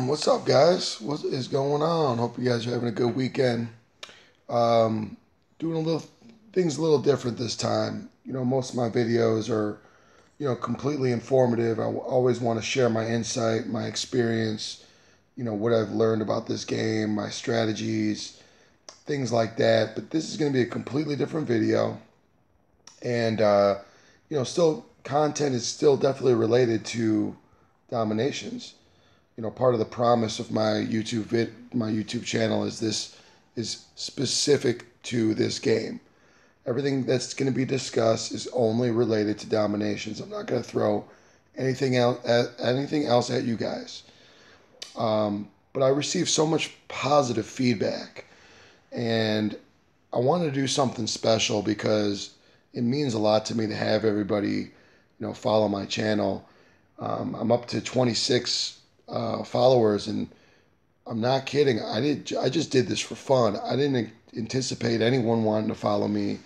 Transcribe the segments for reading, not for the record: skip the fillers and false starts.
What's up, guys? What is going on? Hope you guys are having a good weekend. Um, Doing a little things a little different this time. Most of my videos are, completely informative. Always want to share my insight, my experience, what I've learned about this game, my strategies, things like that. But this is going to be a completely different video, and still content is still definitely related to dominations. Part of the promise of my YouTube channel is this is specific to this game. Everything that's going to be discussed is only related to dominations. I'm not going to throw anything else at you guys. But I received so much positive feedback, and I want to do something special because it means a lot to me to have everybody, follow my channel. I'm up to 26 followers, and I'm not kidding. I just did this for fun. I didn't anticipate anyone wanting to follow me.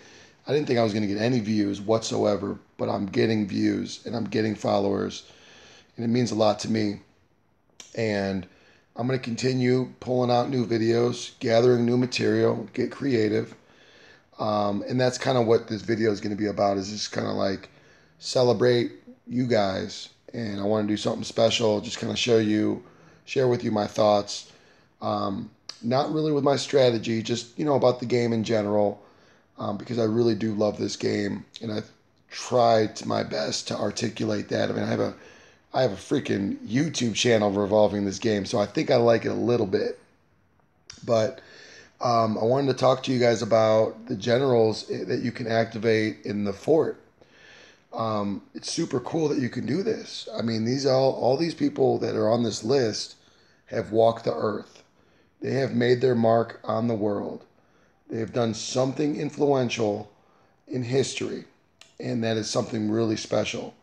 I didn't think I was going to get any views whatsoever, but I'm getting views and I'm getting followers, and it means a lot to me. And I'm going to continue pulling out new videos, gathering new material, get creative. And that's kind of what this video is going to be about, is just kind of like celebrate you guys. And I want to do something special, just kind of share with you my thoughts. Not really with my strategy, just, about the game in general, because I really do love this game. And I've tried to my best to articulate that. I mean, I have a freaking YouTube channel revolving this game, so I think I like it a little bit. But I wanted to talk to you guys about the generals that you can activate in the fort. It's super cool that you can do this. I mean, all these people that are on this list have walked the earth. They have made their mark on the world. They have done something influential in history, and that is something really special.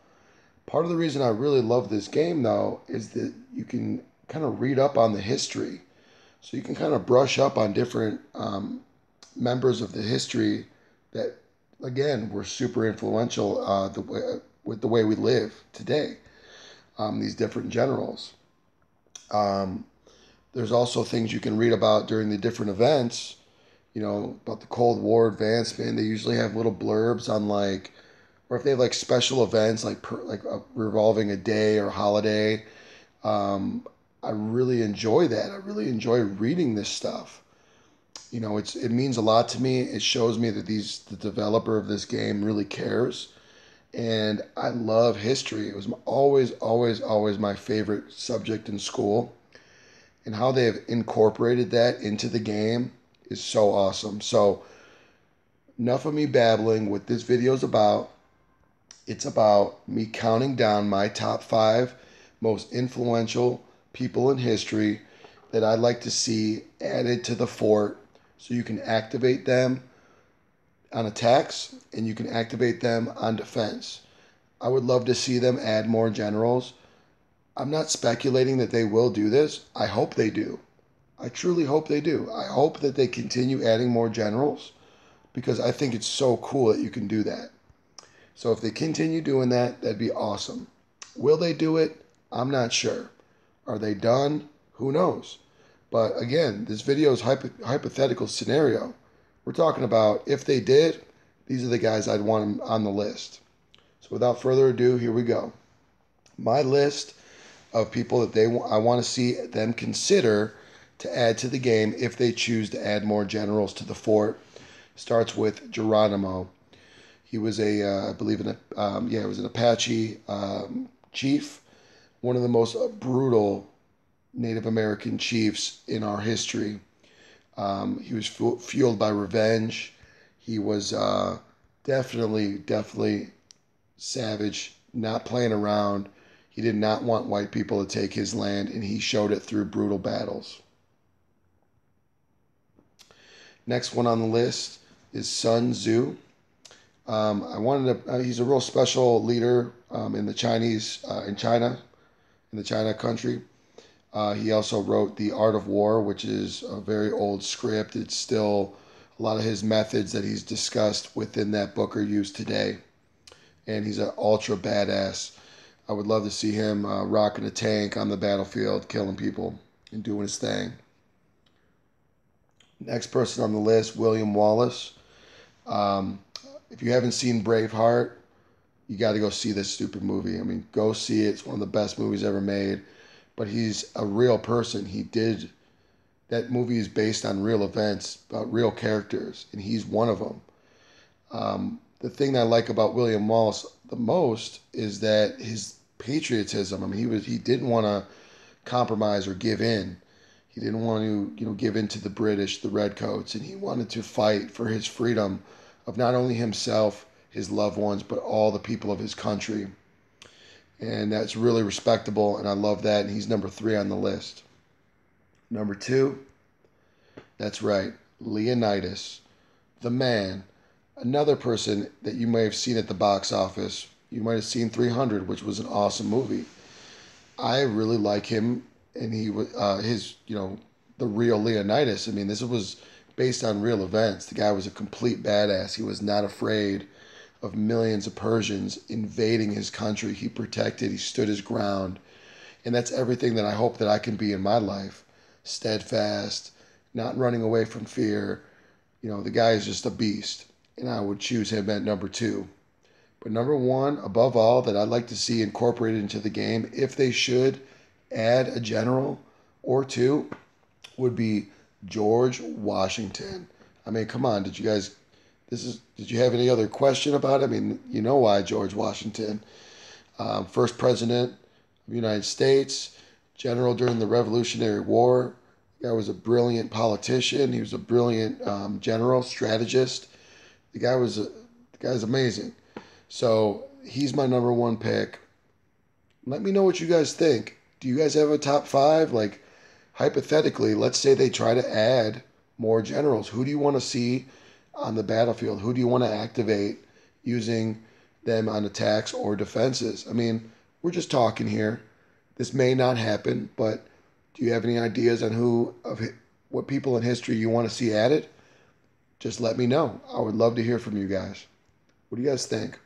Part of the reason I really love this game, though, is that you can kind of read up on the history. So you can kind of brush up on different members of the history that, again, were super influential with the way we live today. These different generals. There's also things you can read about during the different events. About the Cold War advancement. They usually have little blurbs on, like, or if they have like special events like revolving a day or holiday. I really enjoy that. I really enjoy reading this stuff. It means a lot to me. It shows me that the developer of this game really cares. And I love history. It was always my favorite subject in school. And how they have incorporated that into the game is so awesome. So enough of me babbling. What this video is about, it's about me counting down my top 5 most influential people in history that I'd like to see added to the fort, so you can activate them on attacks and you can activate them on defense. I would love to see them add more generals. I'm not speculating that they will do this. I hope they do. I truly hope they do. I hope that they continue adding more generals, because I think it's so cool that you can do that. So if they continue doing that, that'd be awesome. Will they do it? I'm not sure. Are they done? Who knows? But again, this video is hypothetical scenario. We're talking about if they did, these are the guys I'd want on the list. So without further ado, here we go. My list of people that I want to see them consider to add to the game if they choose to add more generals to the fort starts with Geronimo. He was I believe, it was an Apache chief, one of the most brutal Native American chiefs in our history. He was fueled by revenge. He was definitely savage, not playing around. He did not want white people to take his land, and he showed it through brutal battles. Next one on the list is Sun Tzu. He's a real special leader in the China country. He also wrote The Art of War, which is a very old script. It's still a lot of his methods that he's discussed within that book are used today. And he's an ultra badass. I would love to see him rocking a tank on the battlefield, killing people. and doing his thing. Next person on the list, William Wallace. Um, if you haven't seen Braveheart, you got to go see this stupid movie. I mean, go see it. It's one of the best movies ever made. But he's a real person. That movie is based on real events, about real characters, and he's one of them. The thing that I like about William Wallace the most is that his patriotism. I mean, he didn't want to compromise or give in. He didn't want to, give in to the British, the Redcoats, and he wanted to fight for his freedom of not only himself, his loved ones, but all the people of his country. And that's really respectable, and I love that. And he's number 3 on the list. Number 2, that's right, Leonidas, the man. Another person that you may have seen at the box office. You might have seen 300, which was an awesome movie. I really like him, and he was the real Leonidas. I mean, this was based on real events. The guy was a complete badass. He was not afraid of millions of Persians invading his country. He protected. He stood his ground, and that's everything that I hope that I can be in my life. Steadfast, not running away from fear. The guy is just a beast, and I would choose him at number 2. But number 1, above all, that I'd like to see incorporated into the game, if they should add a general or 2, would be George Washington. I mean, come on, did you have any other question about it? I mean, you know why George Washington. First president of the United States, general during the Revolutionary War. The guy was a brilliant politician. He was a brilliant general, strategist. The guy's amazing. So he's my number 1 pick. Let me know what you guys think. Do you guys have a top 5? Like, hypothetically, let's say they try to add more generals. Who do you want to see on the battlefield? Who do you want to activate using them on attacks or defenses? I mean, we're just talking here. This may not happen, but do you have any ideas on what people in history you want to see added? Just let me know. I would love to hear from you guys. What do you guys think?